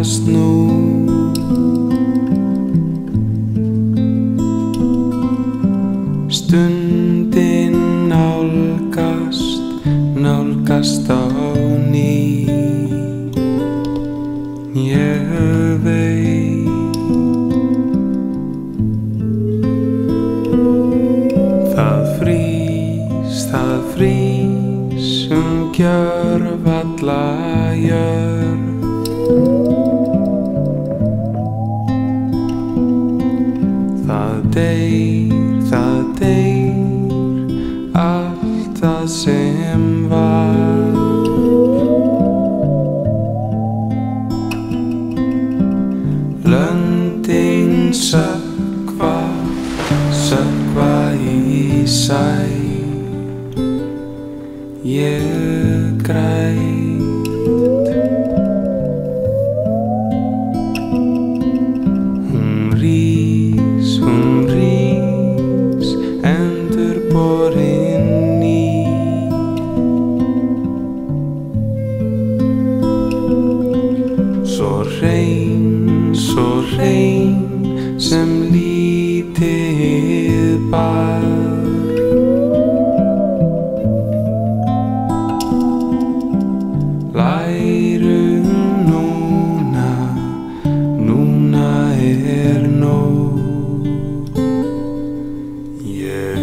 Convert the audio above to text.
nálgast nú. Stundin nálgast á ný. Ég veit það frýs gjörvalla jörð. Það deyr allt það sem var. Löndin sökkva í sæ. Ég græt. Hún rís endurborin ný. Svo hrein sem lítið barn. Lærum núna nóg. Ég